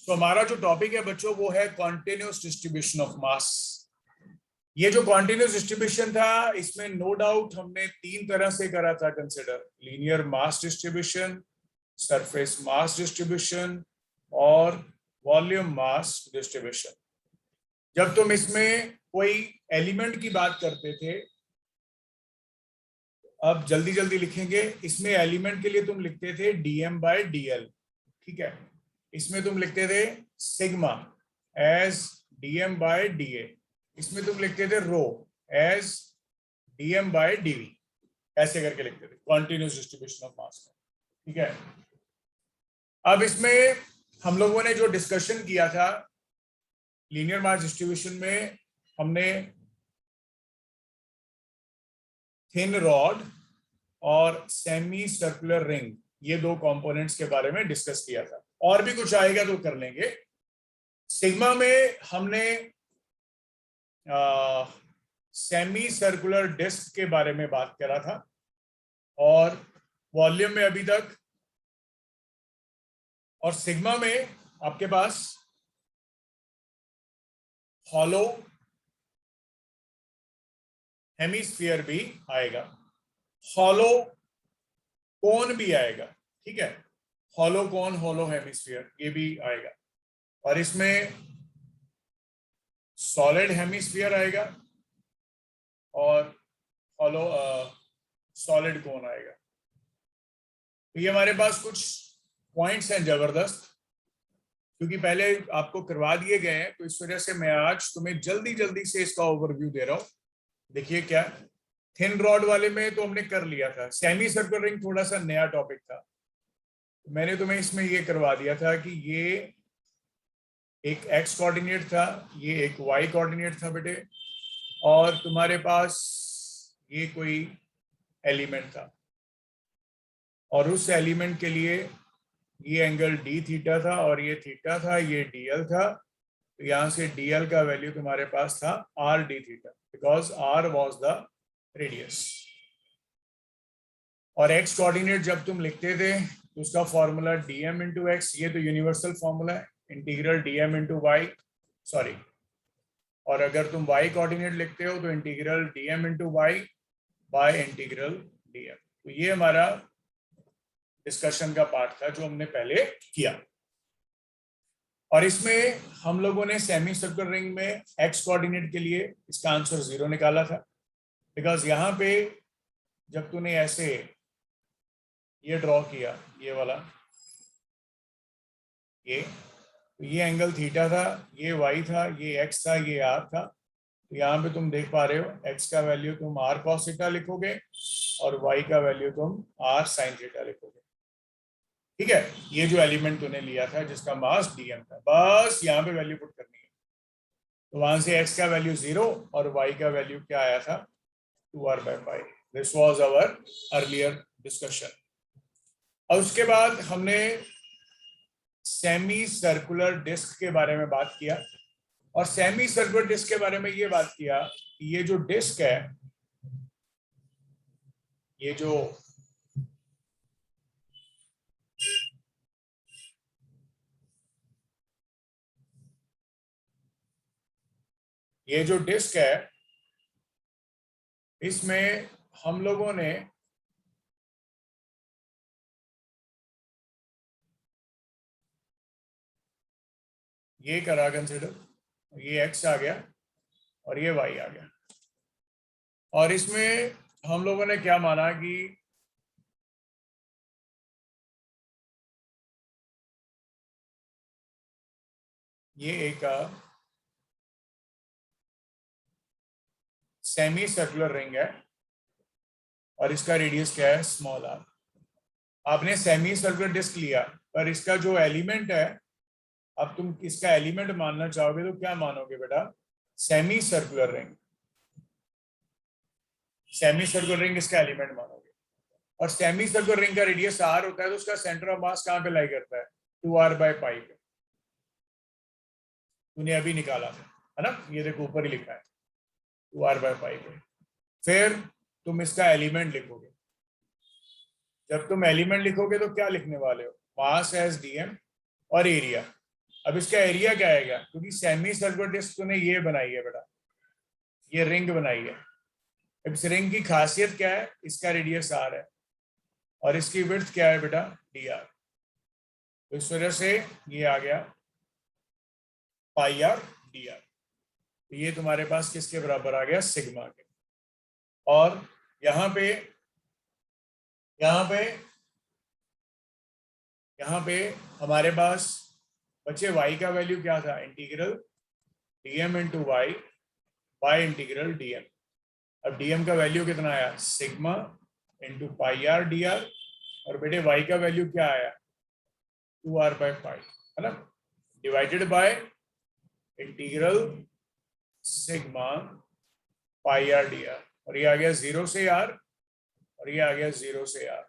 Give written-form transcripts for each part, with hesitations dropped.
तो हमारा जो टॉपिक है बच्चों वो है कॉन्टिन्यूस डिस्ट्रीब्यूशन ऑफ मास। ये जो कॉन्टिन्यूस डिस्ट्रीब्यूशन था इसमें नो डाउट हमने तीन तरह से करा था consider, linear mass distribution, surface mass distribution और वॉल्यूम मास डिस्ट्रीब्यूशन। जब तुम इसमें कोई एलिमेंट की बात करते थे, अब जल्दी जल्दी लिखेंगे, इसमें एलिमेंट के लिए तुम लिखते थे dm/dl, ठीक है। इसमें तुम लिखते थे सिग्मा एज dm/da, इसमें तुम लिखते थे रो एज dm/dv, ऐसे करके लिखते थे कॉन्टिन्यूस डिस्ट्रीब्यूशन ऑफ मास का, ठीक है। अब इसमें हम लोगों ने जो डिस्कशन किया था लीनियर मास डिस्ट्रीब्यूशन में, हमने थिन रॉड और सेमी सर्कुलर रिंग, ये दो कंपोनेंट्स के बारे में डिस्कस किया था। और भी कुछ आएगा तो कर लेंगे। सिग्मा में हमने सेमी सर्कुलर डिस्क के बारे में बात करा था, और वॉल्यूम में अभी तक, और सिग्मा में आपके पास हॉलो हेमिस्फीयर भी आएगा, हॉलो कोन भी आएगा, ठीक है। हॉलो कोन, हॉलो हेमिस्फीयर, ये भी आएगा। और इसमें सॉलिड हेमिस्फीयर आएगा और हॉलो सॉलिड कोन आएगा। तो ये हमारे पास कुछ पॉइंट्स हैं जबरदस्त, क्योंकि पहले आपको करवा दिए गए हैं, तो इस वजह से मैं आज तुम्हें जल्दी जल्दी से इसका ओवरव्यू दे रहा हूं। देखिए क्या, थिन रॉड वाले में तो हमने कर लिया था, सेमी सर्कुलर रिंग थोड़ा सा नया टॉपिक था, मैंने तुम्हें इसमें ये करवा दिया था कि ये एक एक्स कोऑर्डिनेट था, ये एक वाई कोऑर्डिनेट था बेटे, और तुम्हारे पास ये कोई एलिमेंट था, और उस एलिमेंट के लिए ये एंगल डी थीटा था और ये थीटा था, ये डीएल था। तो यहां से डीएल का वैल्यू तुम्हारे पास था R D theta, because R was the radius. और एक्स कोऑर्डिनेट जब तुम लिखते थे तो उसका फॉर्मूला dm इंटू एक्स, ये तो यूनिवर्सल फॉर्मूला है, integral dm into Y, sorry, और अगर तुम y कोऑर्डिनेट लिखते हो तो integral dm into Y by integral dm। तो ये हमारा डिस्कशन का पार्ट था जो हमने पहले किया। और इसमें हम लोगों ने सेमी सर्कुलर रिंग में x कोऑर्डिनेट के लिए इसका आंसर 0 निकाला था, बिकॉज यहाँ पे जब तूने ऐसे ये ड्रॉ किया, ये वाला, ये एंगल थीटा था, ये y था, ये x था, ये r था। तो यहाँ पे तुम देख पा रहे हो x का वैल्यू तुम r cos थीटा लिखोगे और y का वैल्यू तुम r sin थीटा लिखोगे, ठीक है। ये जो एलिमेंट तूने लिया था जिसका मास dm था, बस यहाँ पे वैल्यू पुट करनी है। तो वहां से x का वैल्यू 0 और y का वैल्यू क्या आया था, 2r/π। This was our earlier discussion. और उसके बाद हमने सेमी सर्कुलर डिस्क के बारे में बात किया, और सेमी सर्कुलर डिस्क के बारे में ये बात किया कि ये जो डिस्क है, ये जो डिस्क है, इसमें हम लोगों ने ये करा कंसिडर, ये x आ गया और ये y आ गया। और इसमें हम लोगों ने क्या माना कि ये एक सेमी सर्कुलर रिंग है और इसका रेडियस क्या है, स्मॉल r। आपने सेमी सर्कुलर डिस्क लिया, पर इसका जो एलिमेंट है, अब तुम इसका एलिमेंट मानना चाहोगे तो क्या मानोगे बेटा, semi circular ring. Semi circular ring इसका एलिमेंट मानोगे, और सेमी सर्कुलर रिंग का रेडियस r होता है, तो उसका सेंटर ऑफ मास कहाँ पे लाई करता है, 2r/π पे। तूने अभी निकाला था, है ना, ये देखो ऊपर ही लिखा है 2r/π पे। फिर तुम इसका एलिमेंट लिखोगे। जब तुम एलिमेंट लिखोगे तो क्या लिखने वाले हो, मास एज dm और एरिया। अब इसका एरिया क्या आएगा, क्योंकि सेमी सर्कुलर डिस्क तूने ये बनाई है बेटा, ये रिंग बनाई है। अब इस रिंग की खासियत क्या है, इसका रेडियस r है और इसकी विड्थ क्या है बेटा, dr। तो इस वजह से ये आ गया पाई r dr। तो ये तुम्हारे पास किसके बराबर आ गया, सिग्मा के। और यहाँ पे हमारे पास बच्चे y का वैल्यू क्या था, integral dm into Y by integral dm। अब dm का वैल्यू कितना आया, sigma into pi r dr। और बेटे y का वैल्यू क्या आया, 2r बाय 5, है ना, divided by integral sigma pi r dr। और ये आ गया 0 से r और ये आ गया 0 से r।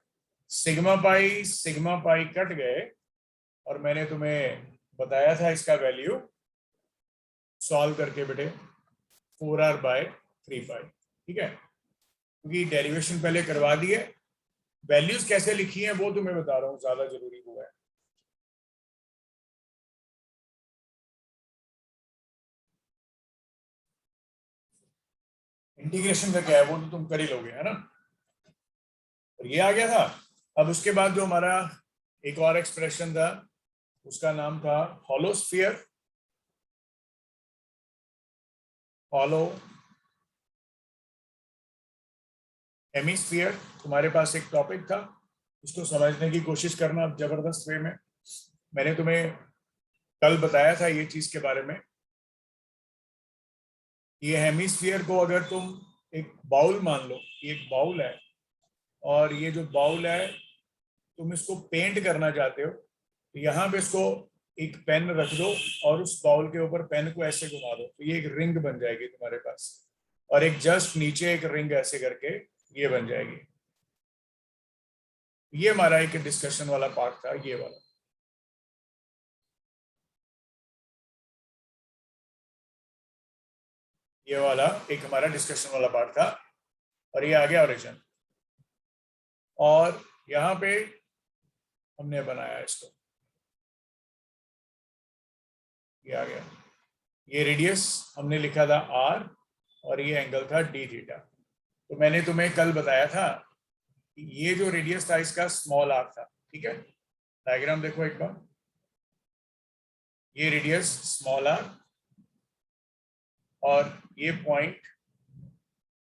सिग्मा पाई कट गए और मैंने तुम्हें बताया था इसका वैल्यू सॉल्व करके बेटे 4r बाय 3 ठीक है, क्योंकि डेरिवेशन पहले करवा दिए, वैल्यूज कैसे लिखी हैं वो तुम्हें बता रहा हूँ, ज्यादा जरूरी हुआ है। इंटीग्रेशन का क्या है वो तो तुम कर ही लोगे, है ना। और ये आ गया था। अब उसके बाद जो हमारा एक और एक्सप्रेशन था उसका नाम था हॉलोस्फीयर, हॉलो हेमिस्फीयर। तुम्हारे पास एक टॉपिक था, इसको समझने की कोशिश करना अब जबरदस्त वे में। मैंने तुम्हें कल बताया था ये चीज के बारे में। ये हेमिस्फीयर को अगर तुम एक बाउल मान लो, ये एक बाउल है और ये जो बाउल है तुम इसको पेंट करना चाहते हो, तो यहाँ पे इसको एक पेन रख दो और उस बाउल के ऊपर पेन को ऐसे घुमा दो, तो ये एक रिंग बन जाएगी तुम्हारे पास। और एक जस्ट नीचे एक रिंग ऐसे करके ये बन जाएगी। ये हमारा एक डिस्कशन वाला पार्ट था, ये वाला। ये वाला एक हमारा डिस्कशन वाला पार्ट था और ये आ गया ओरिजिन। और यहाँ पे हमने बनाया इसको, ये आ गया, ये रेडियस हमने लिखा था r और ये एंगल था d थीटा। तो मैंने तुम्हें कल बताया था कि ये जो रेडियस था इसका स्मॉल r था, ठीक है। डायग्राम देखो एक बार, ये रेडियस स्मॉल r और ये पॉइंट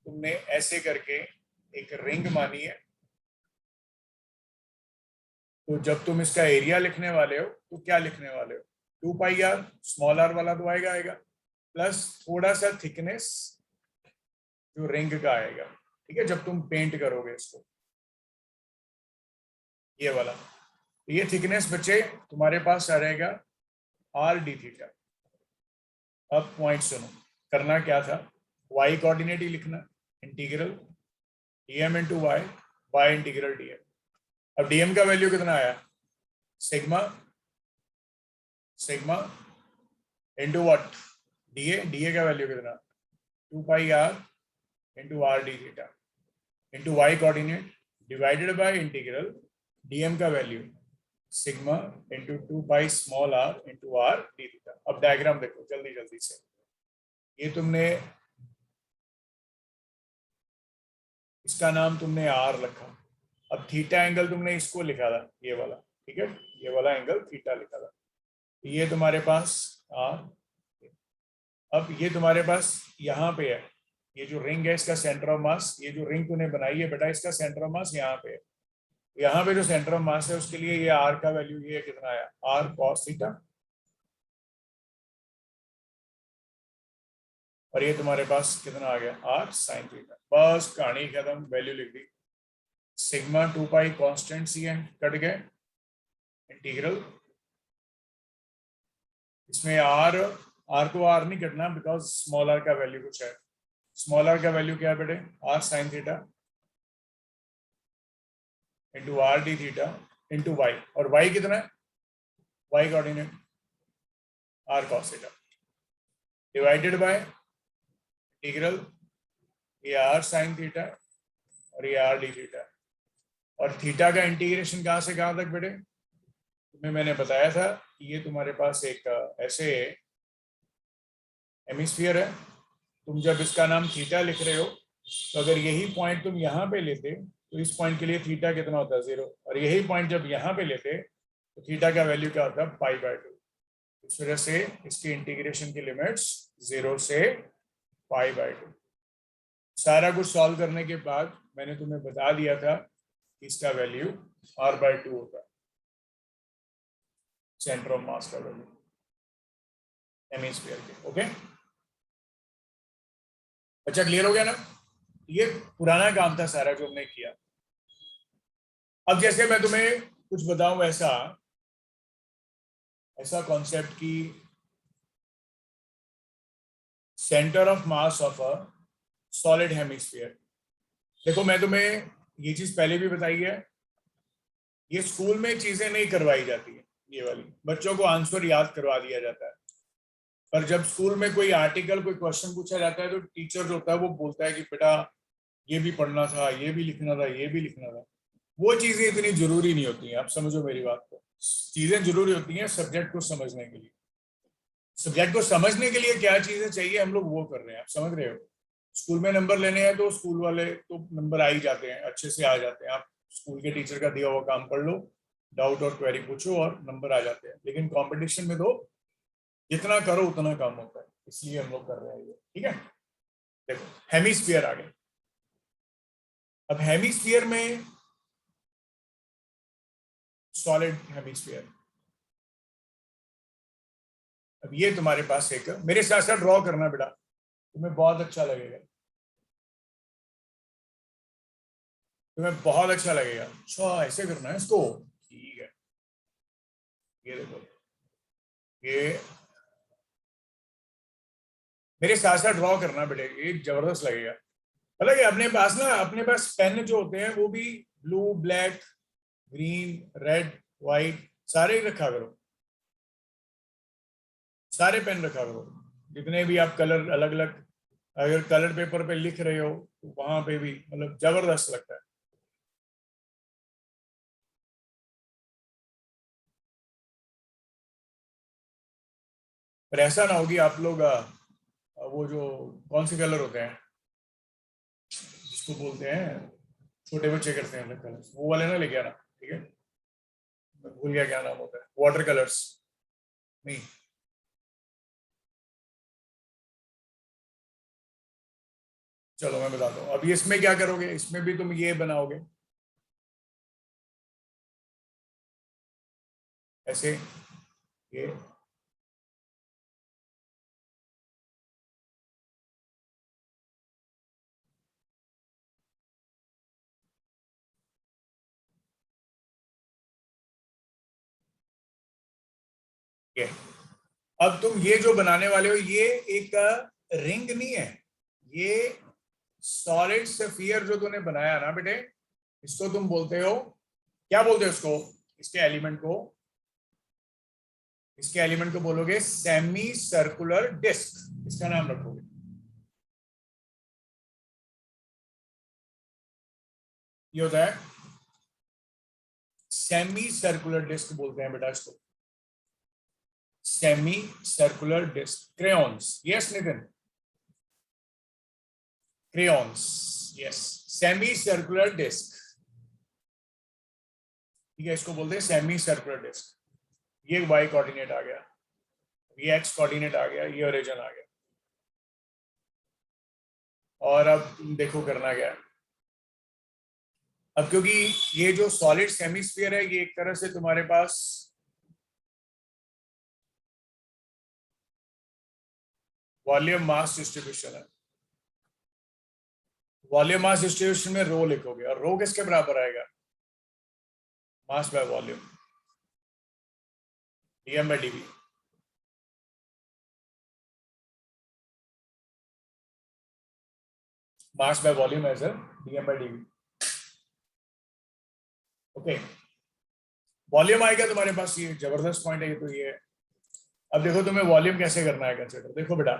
तुमने ऐसे करके एक रिंग मानी है। तो जब तुम इसका एरिया लिखने वाले हो तो क्या लिखने वाले हो, 2 पाई r, स्मॉल r वाला तो आएगा प्लस थोड़ा सा थिकनेस जो रिंग का आएगा, ठीक है, जब तुम पेंट करोगे इसको, ये वाला। ये थिकनेस बच्चे तुम्हारे पास आ रहेगा r d थीटा। अब पॉइंट सुनो, करना क्या था, y कोऑर्डिनेट ही लिखना, integral dm into Y by integral dm। अब dm का वैल्यू कितना आया, सिग्मा इंटू व्हाट, da का वैल्यू कितना, 2 pi r into r d theta into y coordinate divided by integral dm का value sigma into 2 pi small r into r d theta. अब diagram देखो जल्दी से, ये तुमने इसका नाम तुमने r रखा। अब थीटा एंगल तुमने इसको लिखा था, ये वाला, ठीक है, ये वाला एंगल थीटा लिखा था। ये तुम्हारे पास r, अब ये तुम्हारे पास यहाँ पे है, ये जो रिंग है इसका सेंटर ऑफ मास, ये जो रिंग तूने बनाई है बेटा इसका सेंटर ऑफ मास यहाँ पे है। यहाँ पे जो सेंटर ऑफ मास है उसके लिए ये r का वैल्यू ये कितना आया, r cos थीटा, और ये तुम्हारे पास कितना आ गया, r sin थीटा। बस कहानी खत्म, वैल्यू लिख दी। सिग्मा 2 पाई कांस्टेंट सी है, कट गए, इंटीग्रल इसमें r को r नहीं कटना बिकॉज स्मॉल r का वैल्यू कुछ है। स्मॉल r का वैल्यू क्या है बेटे, r sin theta into r d theta into y, और y कितना है, y coordinate r cos theta divided by integral ये r sin थीटा और ये r d थीटा। और थीटा का इंटीग्रेशन कहाँ से कहाँ तक बेटे, तुम्हें मैंने बताया था कि ये तुम्हारे पास एक ऐसे हेमिस्फीयर है, तुम जब इसका नाम थीटा लिख रहे हो तो अगर यही पॉइंट तुम यहाँ पे लेते तो इस पॉइंट के लिए थीटा कितना होता है 0, और यही पॉइंट जब यहाँ पे लेते तो थीटा का वैल्यू क्या होता है π/2। इस वजह से इसकी इंटीग्रेशन की लिमिट्स 0 से π/2। सारा कुछ सॉल्व करने के बाद मैंने तुम्हें बता दिया था कि इसका वैल्यू r/2 होता है, सेंटर ऑफ मास का वैल्यू हेमिस्फीयर के। ओके, अच्छा क्लियर हो गया ना? ये पुराना काम था सारा जो हमने किया। अब जैसे मैं तुम्हें कुछ बताऊं ऐसा कॉन्सेप्ट की centre of mass of a solid hemisphere. देखो मैं तुम्हें ये चीज पहले भी बताई है, ये स्कूल में चीजें नहीं करवाई जाती है, ये वाली बच्चों को आंसर याद करवा दिया जाता है, पर जब स्कूल में कोई आर्टिकल कोई क्वेश्चन पूछा जाता है तो टीचर जो होता है वो बोलता है कि बेटा ये भी पढ़ना था, ये भी लिखना था, ये भी लिखना था। वो चीजें इतनी जरूरी नहीं होती हैं, आप समझो मेरी बात को। चीजें जरूरी होती हैं सब्जेक्ट को समझने के लिए। सब्जेक्ट को समझने के लिए क्या चीजें चाहिए हम लोग वो कर रहे हैं, आप समझ रहे हो। स्कूल में नंबर लेने हैं तो स्कूल वाले तो नंबर आ ही जाते हैं, अच्छे से आ जाते हैं। आप स्कूल के टीचर का दिया हुआ काम कर लो, डाउट और क्वेरी पूछो और नंबर आ जाते हैं। लेकिन कंपटीशन में तो जितना करो उतना काम होता है, इसलिए हम लोग कर रहे हैं ये। ठीक है, देखो हेमिस्फीयर आ गए। अब हेमिस्फीयर में सॉलिड हेमिस्फीयर, अब ये तुम्हारे पास एक, मेरे साथ साथ ड्रॉ करना बेटा, तुम्हें बहुत अच्छा लगेगा, तुम्हें बहुत अच्छा लगेगा। अच्छा ऐसे करना है इसको, ठीक है। ये देखो, ये मेरे साथ साथ ड्रॉ करना बेटे, ये जबरदस्त लगेगा। हालांकि अपने पास पेन जो होते हैं वो भी blue, black, green, red, white सारे ही रखा करो, सारे पेन रखा करो, जितने भी आप कलर अलग अलग, अगर कलर पेपर पे लिख रहे हो तो वहां पे भी मतलब जबरदस्त लगता है। पर ऐसा ना होगी आप लोग वो जो कौन से कलर होते हैं जिसको बोलते हैं, छोटे बच्चे करते हैं अलग कलर, वो वाले ना लेके आना, ठीक है। मैं भूल गया क्या नाम होता है, वाटर कलर्स नहीं। चलो मैं बताता हूँ। अब इसमें क्या करोगे, इसमें भी तुम ये बनाओगे ऐसे, ये ये अब तुम ये जो बनाने वाले हो ये एक रिंग नहीं है, ये सॉलिड स्फीयर जो तूने बनाया ना बेटे, इसको तुम बोलते हो, क्या बोलते हो इसको, इसके एलिमेंट को, इसके एलिमेंट को बोलोगे सेमी सर्कुलर डिस्क, इसका नाम रखोगे। ये होता है सेमी सर्कुलर डिस्क बोलते हैं बेटा इसको, semi circular disc. Crayons, yes Nitin, crayons, yes, semi circular disc, ठीक है, इसको बोलते हैं सेमी सर्कुलर डिस्क। ये वाई कोऑर्डिनेट आ गया, ये एक्स कोऑर्डिनेट आ गया, ये ओरिजिन आ गया। और अब तुम देखो करना क्या है। अब क्योंकि ये जो सॉलिड सेमीस्फीयर है ये एक तरह से तुम्हारे पास वॉल्यूम मास डिस्ट्रीब्यूशन है, वॉल्यूम मास डिस्ट्रीब्यूशन में रो लिखोगे, और रो किसके बराबर आएगा, mass by volume, dm by dv. Mass by volume as dm by dv. Okay, volume आएगा तुम्हारे पास, ये जबरदस्त पॉइंट है ये, तो ये है। अब देखो तुम्हें वॉल्यूम कैसे करना है कंसिडर, देखो बेटा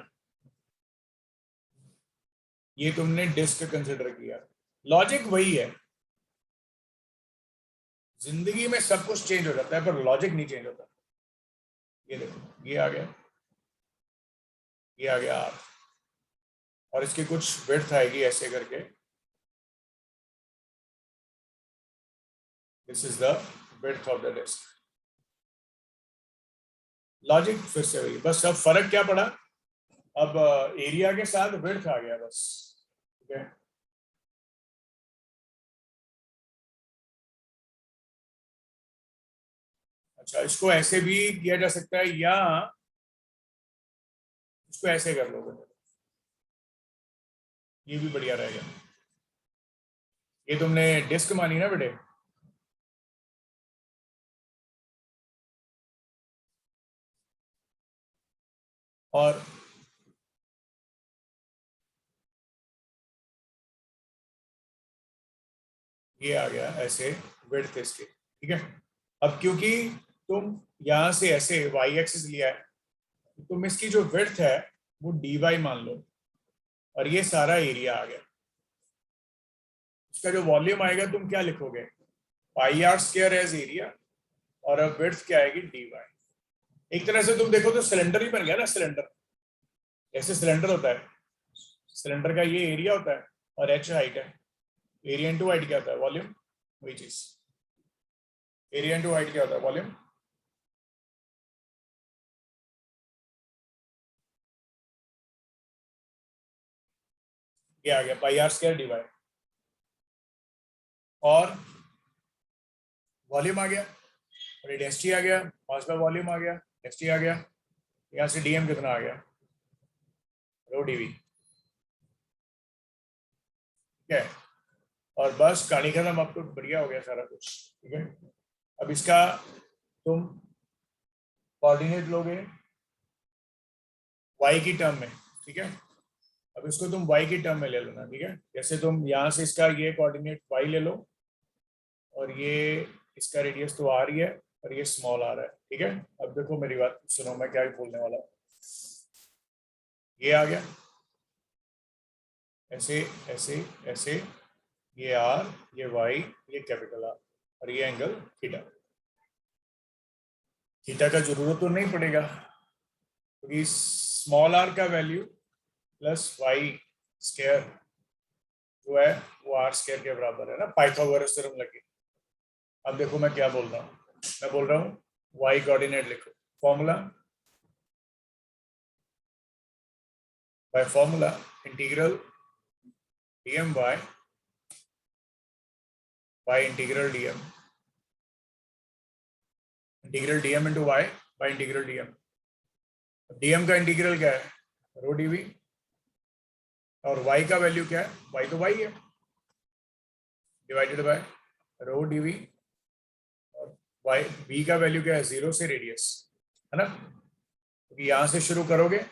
ये तुमने डिस्क कंसिडर किया, लॉजिक वही है, जिंदगी में सब कुछ चेंज हो जाता है पर लॉजिक नहीं चेंज होता। ये देखो, ये आ गया, ये आ गया R, और इसकी कुछ विड्थ आएगी ऐसे करके, this is the width of the disc. Logic फिर से वही, बस अब फर्क क्या पड़ा, अब एरिया के साथ विड्थ आ गया बस, ठीक है। अच्छा, इसको ऐसे भी किया जा सकता है या इसको ऐसे कर लोगे, ये भी बढ़िया रहेगा। ये तुमने डिस्क मानी ना बेटे, और ये आ गया ऐसे विड्थ इसके, ठीक है। अब क्योंकि तुम यहां से ऐसे वाई एक्सिस लिया है, तो तुम इसकी जो विड्थ है वो डी वाई मान लो, और ये सारा एरिया आ गया। इसका जो वॉल्यूम आएगा तुम क्या लिखोगे, पाई आर स्क्वायर एज एरिया, और अब विड्थ क्या आएगी, डी वाई। एक तरह से तुम देखो तो सिलेंडर ही बन गया ना, सिलेंडर, ऐसे सिलेंडर होता है, सिलेंडर का ये एरिया होता है और एच हाइट है, एरिया इंटू हाइट क्या होता है, वॉल्यूम, वही चीज, एरिया इंटू हाइट क्या होता है, वॉल्यूम। ये आ गया पाई आर स्क्वायर डी वाई, और वॉल्यूम आ गया, और ये डेंसिटी आ गया, मास का वॉल्यूम आ गया, डेंसिटी आ गया, यहाँ से डीएम कितना आ गया, रो डीवी, ठीक है। और बस कहानी खत्म, अब तो बढ़िया हो गया सारा कुछ, ठीक है। अब इसका तुम कोऑर्डिनेट लोगे y की टर्म में, ठीक है। अब इसको तुम y की टर्म में ले लेना, ठीक है। जैसे तुम यहाँ से इसका ये कोऑर्डिनेट y ले लो, और ये इसका रेडियस तो r ही है, और ये स्मॉल r है, ठीक है। अब देखो मेरी बात सुनो, मैं क्या बोलने वाला हूँ। ये आ गया ऐसे ऐसे ऐसे, ये r, ये y, ये कैपिटल R, और ये एंगल थीटा। थीटा का जरूरत तो नहीं पड़ेगा, क्योंकि स्मॉल r का वैल्यू प्लस y स्क्वायर जो है वो r स्क्वायर के बराबर है ना, पाइथागोरस थ्योरम लगे। अब देखो मैं क्या बोल रहा हूँ, मैं बोल रहा हूँ y कोऑर्डिनेट लिखो, formula, by formula integral dm by integral dm, integral dm into y by integral dm। dm का इंटीग्रल क्या है, रो dv, और y का वैल्यू क्या है, y तो y है, डिवाइडेड बाय रो dv, और y v का वैल्यू क्या है, 0 से रेडियस, है ना, क्योंकि यहां से शुरू करोगे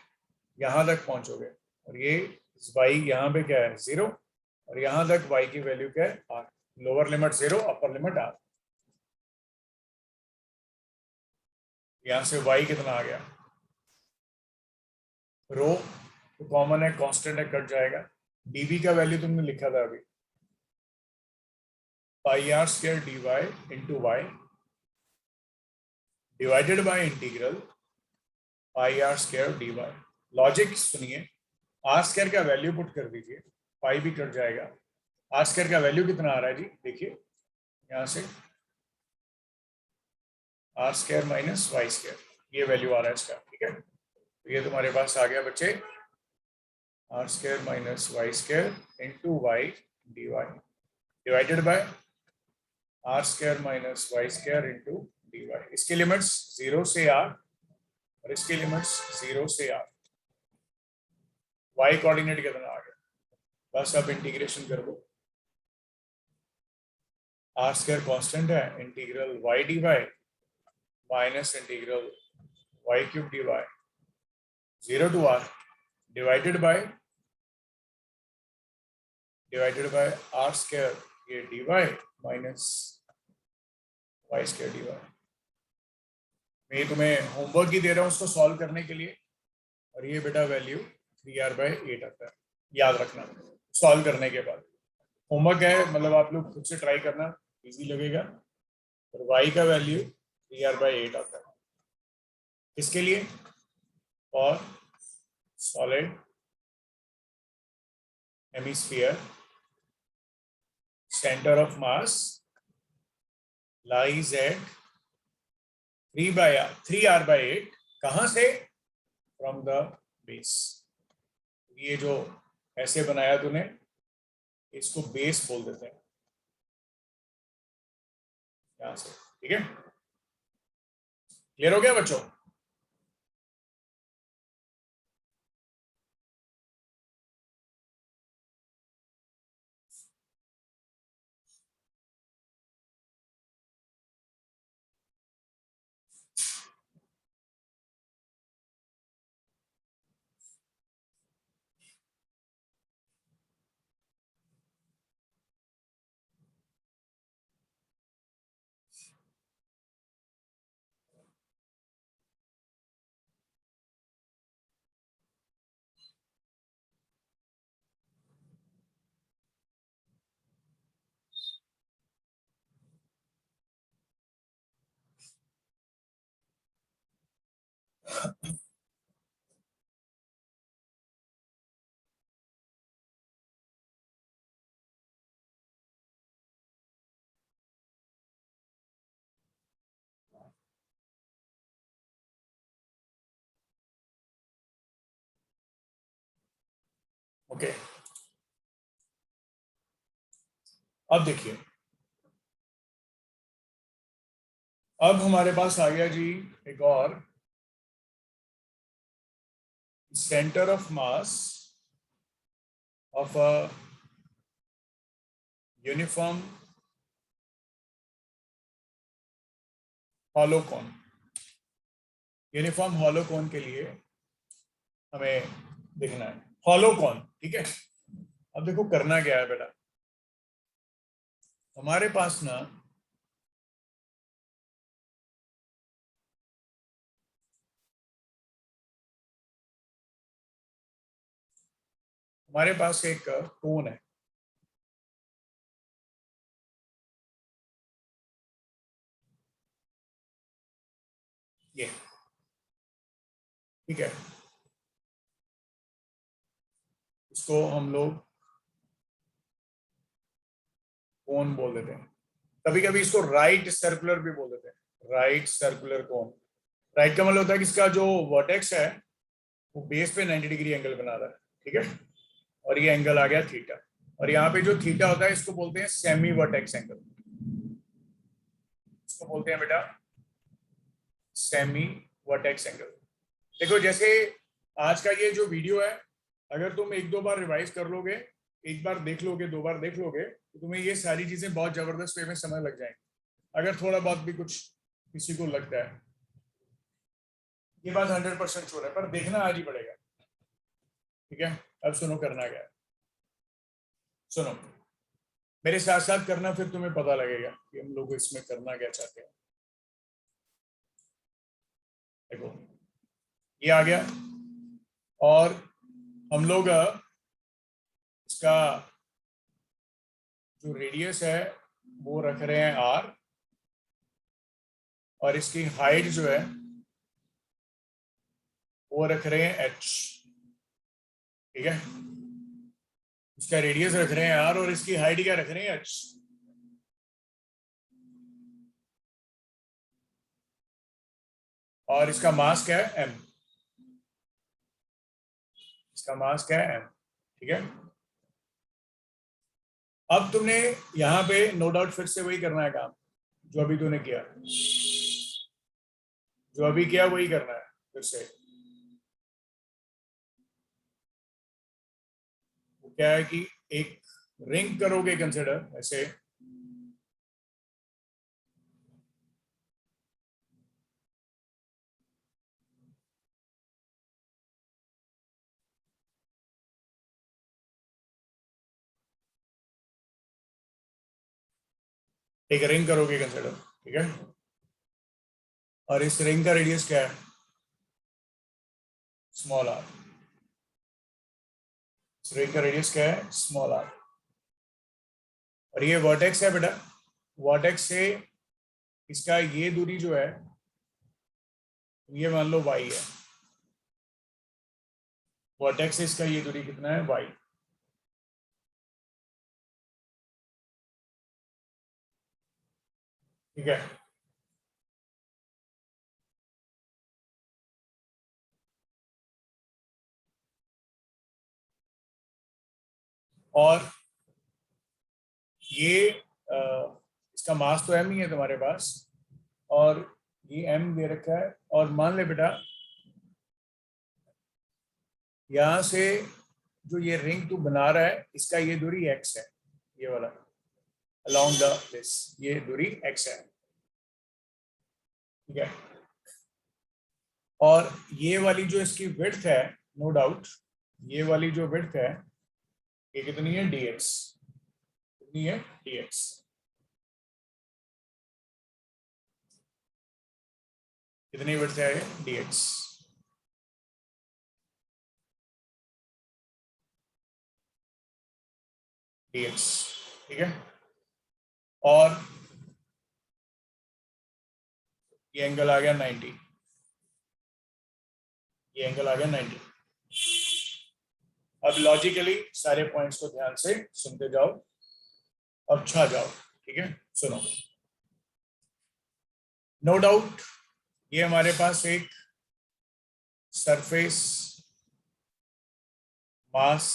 यहां तक पहुंचोगे, और ये y यहाँ पे क्या है 0, और यहां तक y की वैल्यू क्या है r, lower limit 0, upper limit r। यहां से y कितना आ गया, रो तो कॉमन है, कांस्टेंट है, कट जाएगा। dv का वैल्यू तुमने लिखा था अभी, pi R square D Y into Y divided by integral pi R square D Y. Logic सुनिए, आर स्क्वायर का वैल्यू पुट कर दीजिए, पाई भी कट जाएगा। आर स्क्वायर का वैल्यू कितना आ रहा है जी, देखिए यहां से R square minus Y square, ये वैल्यू आ रहा है इसका, ठीक है। तो ये तुम्हारे पास आ गया बच्चे, R square minus Y square into Y D Y divided by R square minus Y square into D Y. इसकी लिमिट्स 0 से r, और इसकी लिमिट्स 0 से r। y कोऑर्डिनेट कितना आ गया, बस अब इंटीग्रेशन कर दो, आर स्क्वायर कांस्टेंट है, integral y dy minus integral y cube dy 0 to r divided by r square ये dy minus y square dy। मैं तुम्हें होमवर्क ही दे रहा हूँ उसको सॉल्व करने के लिए, और ये बेटा वैल्यू 3r/8 आता है, याद रखना सॉल्व करने के बाद। होमवर्क है, मतलब आप लोग खुद से ट्राई करना, इजी लगेगा। और y का वैल्यू 3r/8 आता है। किसके लिए? और solid hemisphere centre of mass lies at 3r/8। कहां से? From the base. ये जो ऐसे बनाया तूने, इसको बेस बोल देते हैं यहां से। ठीक है, क्लियर हो गया बच्चों? ओके, अब देखिए, अब हमारे पास आ गया जी एक और centre of mass of a uniform hollow cone. Uniform hollow cone के लिए हमें देखना है हॉलो कोन। ठीक है, अब देखो करना क्या है बेटा। हमारे पास ना हमारे पास एक कोन है, ये। ठीक है, इसको हम लोग कोन बोल देते हैं। कभी कभी इसको राइट सर्कुलर भी बोल देते हैं, राइट सर्कुलर कोन। राइट का मतलब होता है कि इसका जो वर्टेक्स है वो बेस पे 90 डिग्री एंगल बना रहा है। ठीक है, और ये एंगल आ गया थीटा, और यहाँ पे जो थीटा होता है इसको बोलते हैं सेमी वर्टेक्स एंगल। इसको बोलते हैं बेटा सेमी वर्टेक्स एंगल। देखो, जैसे आज का ये जो वीडियो है, अगर तुम एक दो बार रिवाइज कर लोगे, एक बार देख लोगे, दो बार देख लोगे, तो तुम्हें ये सारी चीजें बहुत जबरदस्त वे में समझ लग जाएंगी। अगर थोड़ा बहुत भी कुछ किसी को लगता है, ये बात 100% श्योर है, पर देखना आज ही पड़ेगा। ठीक है, अब सुनो करना क्या है। सुनो, मेरे साथ साथ करना, फिर तुम्हें पता लगेगा कि हम लोग इसमें करना क्या चाहते हैं। देखो, ये आ गया, और हम लोग इसका जो रेडियस है वो रख रहे हैं r, और इसकी हाइट जो है वो रख रहे हैं h। ठीक है, इसका रेडियस रख रहे हैं r और इसकी हाइट क्या रख रहे हैं h। और इसका मास क्या है? m। इसका मास क्या है? m। ठीक है, अब तुमने यहाँ पे नो डाउट फिर से वही करना है काम जो अभी तूने किया, जो अभी किया वही करना है फिर से। वो क्या है कि एक रिंग करोगे कंसिडर ऐसे, एक रिंग करोगे कंसिडर। ठीक है, और इस रिंग का रेडियस क्या है? Small R. इस रिंग का रेडियस क्या है? Small R. और ये वर्टेक्स है बेटा, वर्टेक्स से इसका ये दूरी जो है ये मान लो y है, वर्टेक्स से इसका ये दूरी कितना है y, ठीक है। और ये इसका मास तो m ही है तुम्हारे पास, और ये m दे रखा है, और मान ले बेटा यहां से जो ये रिंग तू बना रहा है इसका ये दूरी x है, ये वाला along the this, ये दूरी x है, ठीक है। और ये वाली जो इसकी विड्थ है, नो डाउट ये वाली जो विड्थ है ये कितनी है dx, कितनी है dx, कितनी विड्थ है dx, dx, ठीक है। और ये एंगल आ गया 90, ये एंगल आ गया 90। अब लॉजिकली सारे पॉइंट्स को ध्यान से सुनते जाओ, अब छा जाओ, ठीक है। सुनो, नो डाउट ये हमारे पास एक सरफेस मास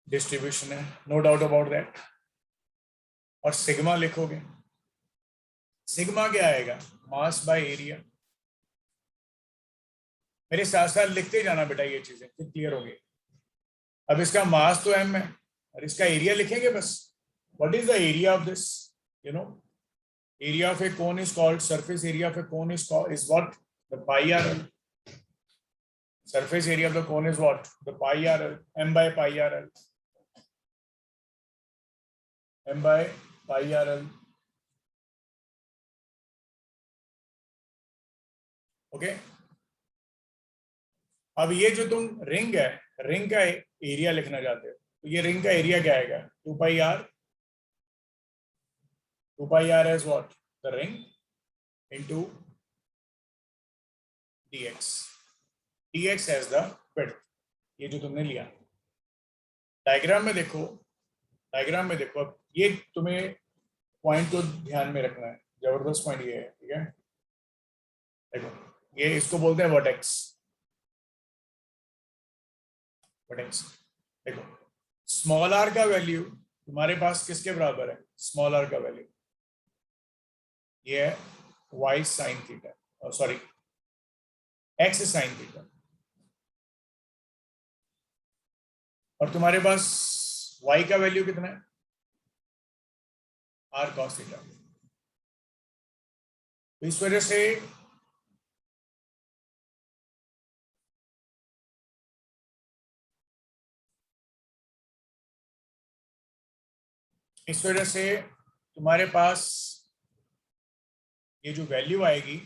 डिस्ट्रीब्यूशन है, नो डाउट अबाउट दैट। और सिग्मा लिखोगे, सिग्मा क्या आएगा, मास बाय एरिया। मेरे साथ साथ लिखते जाना बेटा, ये चीजें फिर क्लियर होगी। अब इसका मास तो m है और इसका एरिया लिखेंगे बस। What is the area of this, you know, area of a cone is called, surface area of a cone is called, is what, the pi r l. Surface area of the cone is what, the pi r l, m by pi r l, m by pi r l, okay. अब ये जो तुम ring है, ring का area लिखना चाहते हो, तो ये रिंग का एरिया क्या आएगा, 2 pi r, 2 pi r is what, the ring into dx, dx as the width, ये जो तुमने लिया। डायग्राम में देखो, डायग्राम में देखो, अब ये तुम्हें पॉइंट को ध्यान में रखना है, जबरदस्त पॉइंट ये है, ठीक है। देखो ये इसको बोलते हैं वर्टेक्स, वर्टेक्स। देखो स्मॉल आर का वैल्यू तुम्हारे पास किसके बराबर है, स्मॉल आर का वैल्यू ये है y sine theta, sorry x sine theta, और तुम्हारे पास y का वैल्यू कितना है, r cos थीटा। तो इस वजह से तुम्हारे पास ये जो वैल्यू आएगी,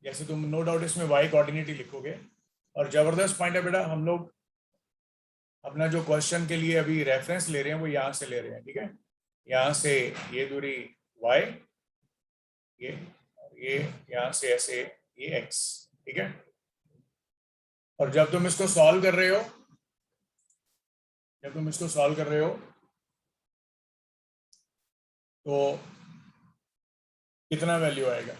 जैसे तुम नो डाउट इसमें y कोऑर्डिनेट ही लिखोगे। और जबरदस्त पॉइंट है बेटा, हम लोग अपना जो क्वेश्चन के लिए अभी रेफरेंस ले रहे हैं वो यहां से ले रहे हैं, ठीक है। यहां से ये दूरी y, ये यहां से ऐसे ये x, ठीक है। और जब तुम इसको सॉल्व कर रहे हो, जब तुम इसको सॉल्व कर रहे हो तो कितना वैल्यू आएगा,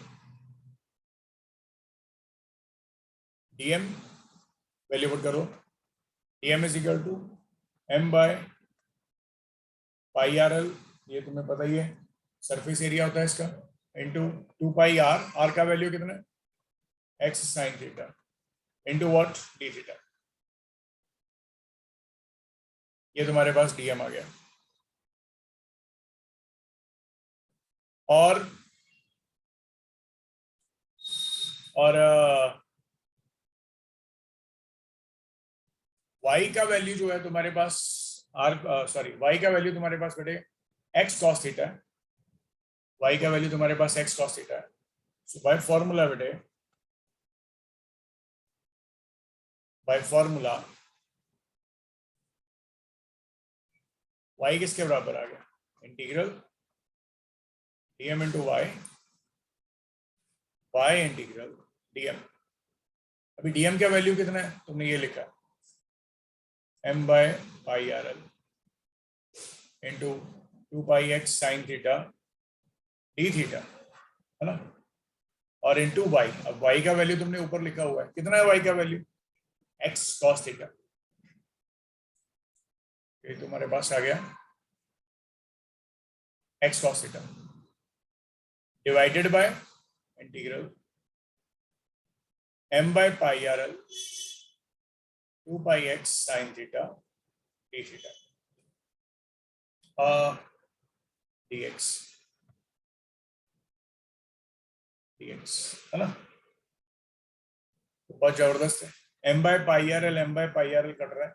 dm वैल्यू पुट करो, dm is equal to m by pi R L, ये तुम्हें पता ही है सरफेस एरिया होता है इसका, इंटू 2 पाई आर, आर का वैल्यू कितना है, x sine theta, into what, D theta. ये तुम्हारे पास dm आ गया। और y का वैल्यू जो है तुम्हारे पास y का वैल्यू तुम्हारे पास बेटे x cos थीटा है, y का वैल्यू तुम्हारे पास x cos थीटा है। सो बाय फॉर्मूला बेटे, बाय फॉर्मूला y किसके बराबर आ गया, integral dm into y integral dm। अभी dm का वैल्यू कितना है तुमने ये लिखा m by pi rl into 2πx sin theta d theta है ना, और इंटू y। अब y का वैल्यू तुमने ऊपर लिखा हुआ है, कितना है y का वैल्यू x cos थीटा, ये तुम्हारे पास आ गया x cos theta divided by integral m by pi rl 2πx sin theta d theta dx है ना। तो बहुत जबरदस्त है, m by pi rl cut रहा है,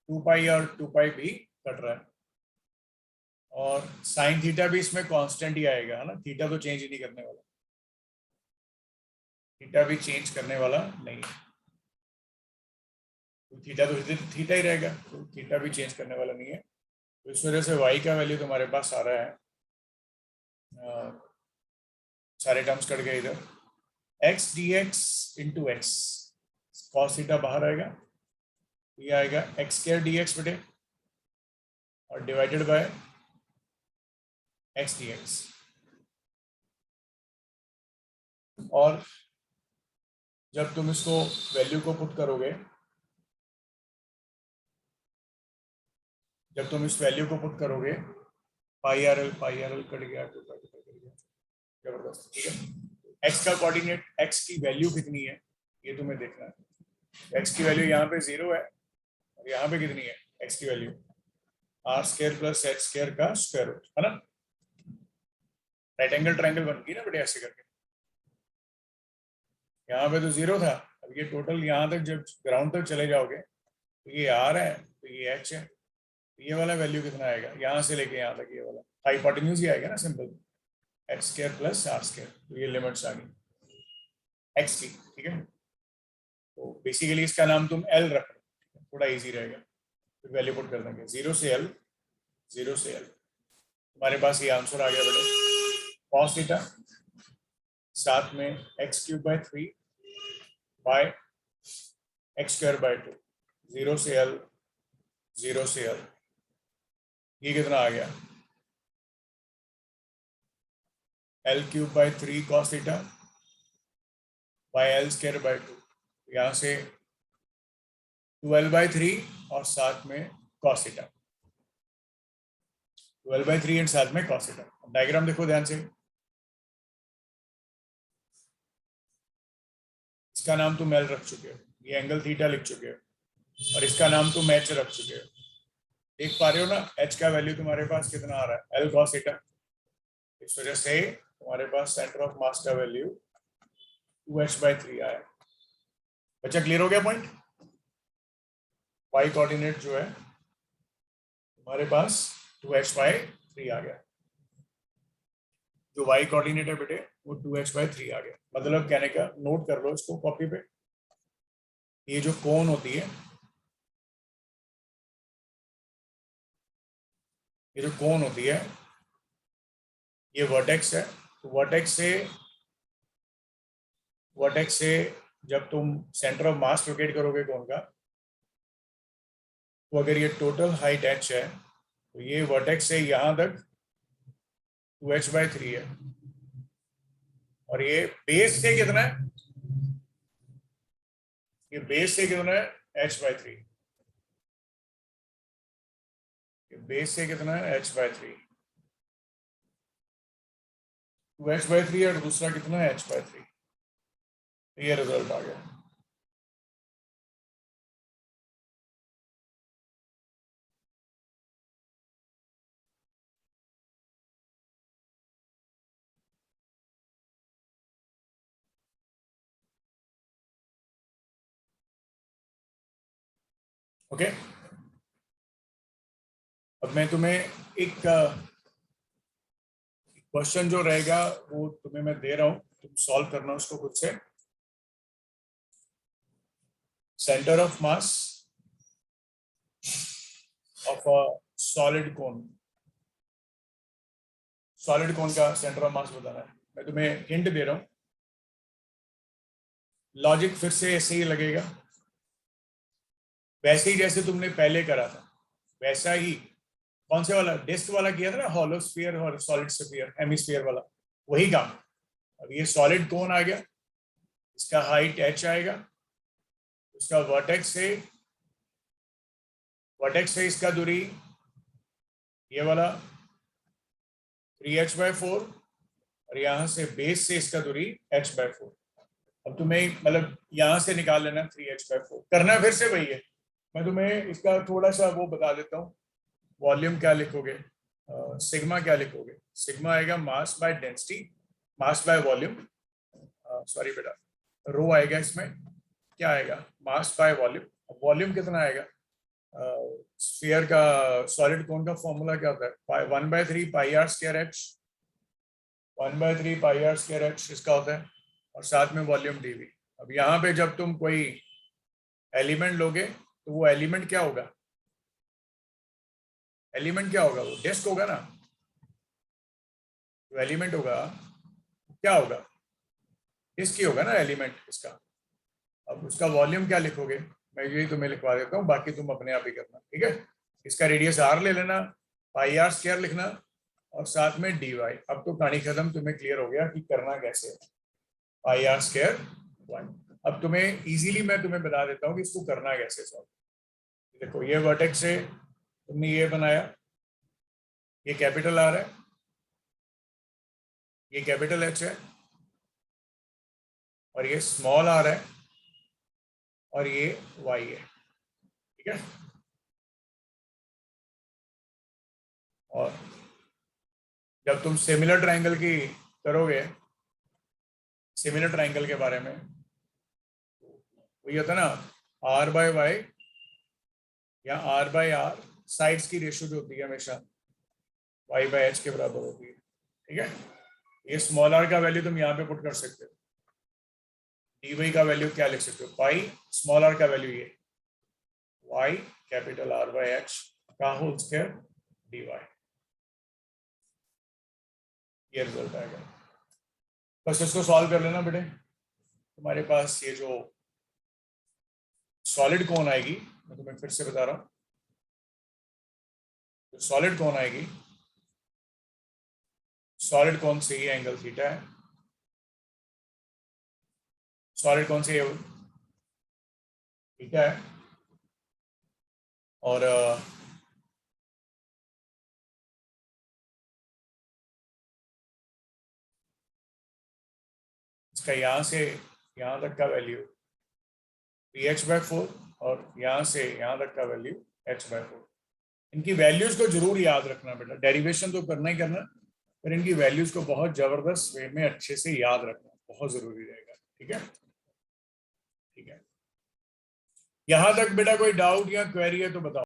2 और 2 भी कट रहा है, और साइन थीटा भी इसमें कांस्टेंट ही आएगा है ना, थीटा तो चेंज ही नहीं करने वाला, थीटा भी चेंज करने वाला नहीं है, तो थीटा तो थीटा ही रहेगा, तो थीटा भी चेंज करने वाला नहीं है। तो इस वजह से y का वैल्यू तुम्हारे पास आ रहा है, सारे टर्म्स कट गए इधर, x dx into x, cos theta बाहर आएगा, ये आएगा एक्स स्क्वायर dx बटे और डिवाइडेड बाय x dx। और जब तुम इसको वैल्यू को पुट करोगे, जब तुम इस वैल्यू को पुट करोगे पाई आर एल कट गया, जबरदस्त, ठीक है। x का कोऑर्डिनेट, x की वैल्यू कितनी है ये तुम्हें देखना है। x की वैल्यू यहाँ पे 0 है और यहाँ पे कितनी है x की वैल्यू, R square plus H square का स्क्वायर रूट है ना, राइट एंगल ट्रायंगल बन गई ना बेटे ऐसे करके। यहाँ पे तो 0 था, अब ये टोटल यहाँ तक जब ग्राउंड तक चले जाओगे तो ये r है, तो ये h है, ये वाला वैल्यू कितना आएगा यहाँ से लेके यहाँ तक, ये वाला हाइपोटेन्यूज ही आएगा ना, simple X square plus R square, तो ये लिमिट्स आ गई एक्स की, ठीक है। तो बेसिकली इसका नाम तुम एल रख लो, थोड़ा इजी रहेगा, फिर वैल्यू पुट कर देंगे 0 से एल, 0 से एल, हमारे पास ये आंसर आ गया बेटे कॉस थीटा, साथ में X cube by 3 by X square by 2, 0 से एल, 0 से एल, ये कितना आ गया L cube by 3 cos theta by L square by 2, यहाँ से 12/3 और साथ में कॉस थीटा, 12/3 एंड साथ में कॉस थीटा। डायग्राम देखो ध्यान से, इसका नाम तुम एल रख चुके हो, ये एंगल थीटा लिख चुके हो, और इसका नाम तुम एच रख चुके हो, देख पा रहे हो ना एच का वैल्यू तुम्हारे पास कितना आ रहा है एल कॉस थीटा, इस वजह से तुम्हारे पास सेंटर ऑफ मास का वैल्यू 2h/3 आया। बच्चा क्लियर हो गया पॉइंट, y कोऑर्डिनेट जो है तुम्हारे पास 2h/3 आ गया, जो y कोऑर्डिनेट है बेटे वो 2h/3 आ गया, मतलब कहने का, नोट कर लो इसको कॉपी पे, ये जो कोण होती है, ये जो कोण होती है ये वर्टेक्स है, तो वर्टेक्स से जब तुम सेंटर ऑफ मास लोकेट करोगे कोण का, तो अगर ये टोटल हाइट h है तो ये वर्टेक्स से यहाँ तक 2h/3 है, और ये बेस से कितना है, ये बेस से कितना है h/3, ये बेस से कितना है h/3, 2h/3 और दूसरा कितना है h/3, ये रिजल्ट आ गया। ओके, अब मैं तुम्हें एक क्वेश्चन जो रहेगा वो तुम्हें मैं दे रहा हूं, तुम सॉल्व करना उसको खुद से। Centre of mass of a solid cone, solid कोन का सेंटर ऑफ मास बताना है। मैं तुम्हें हिंट दे रहा हूं, लॉजिक फिर से ऐसे ही लगेगा, वैसे ही जैसे तुमने पहले करा था वैसा ही। कौन से वाला, डिस्क वाला किया था ना, हॉलो स्फीयर और सॉलिड स्फीयर, हेमिस्फीयर वाला, वही काम। अब ये सॉलिड कोन आ गया, इसका हाइट h आएगा, उसका वर्टेक्स से इसका दूरी ये वाला 3h/4, और यहां से बेस से इसका दूरी h/4। अब तुम्हें मतलब यहां से निकाल लेना 3h/4, करना फिर से वही है। मैं तुम्हें इसका थोड़ा सा वो बता देता हूँ। वॉल्यूम क्या लिखोगे, सिग्मा क्या लिखोगे, सिग्मा आएगा mass by density, mass by volume, sorry बेटा, रो आएगा इसमें, क्या आएगा, मास बाय वॉल्यूम। वॉल्यूम कितना आएगा, स्फीयर का, सॉलिड कोन का फॉर्मूला क्या होता है, 1/3 πr²h, 1/3 πr²h इसका होता है, और साथ में वॉल्यूम dv। अब यहाँ पे जब तुम कोई एलिमेंट लोगे तो वो एलिमेंट क्या होगा, एलिमेंट क्या होगा, वो डिस्क होगा ना, जो एलिमेंट होगा क्या होगा, डिस्क ही होगा ना एलिमेंट इसका। अब उसका वॉल्यूम क्या लिखोगे, मैं यही तुम्हें लिखवा देता हूँ, बाकी तुम अपने आप ही करना, ठीक है। इसका रेडियस r ले लेना, πr² लिखना, और साथ में dy। अब तो कहानी खत्म, तुम्हें क्लियर हो गया कि करना कैसे है, πr²। अब तुम्हें इजीली मैं तुम्हें बता देता हूँ कि इसको करना कैसे सॉल्व। देखो ये वर्टेक्स से तुमने ये बनाया, ये कैपिटल R है, ये कैपिटल H है, और ये स्मॉल r है, और ये y है, ठीक है। और जब तुम सिमिलर ट्रायंगल की करोगे, सिमिलर ट्रायंगल के बारे में वही होता है ना, r/y या r/r, साइड्स की रेशियो जो होती है हमेशा y/h के बराबर होती है, ठीक है। ये स्मॉल r का वैल्यू तुम यहाँ पे पुट कर सकते हो, dy का वैल्यू क्या लिख सकते हो, पाई स्मॉल r का वैल्यू ये y कैपिटल R/h का होल स्क्वायर dy, ये रिजल्ट आएगा। बस इसको सॉल्व कर लेना बेटे। तुम्हारे पास ये जो सॉलिड कोन आएगी, मैं तुम्हें फिर से बता रहा हूँ, जो सॉलिड कोन आएगी, सॉलिड कोन से ये एंगल थीटा है, सॉलिड कोन से ये थीटा है, और इसका यहाँ से यहाँ तक का वैल्यू 3h/4, और यहाँ से यहाँ तक का वैल्यू h/4। इनकी वैल्यूज को जरूर याद रखना बेटा, डेरिवेशन तो करना ही करना, पर इनकी वैल्यूज को बहुत जबरदस्त वे में अच्छे से याद रखना बहुत जरूरी रहेगा, ठीक है। ठीक है, यहाँ तक बेटा कोई डाउट या क्वेरी है तो बताओ।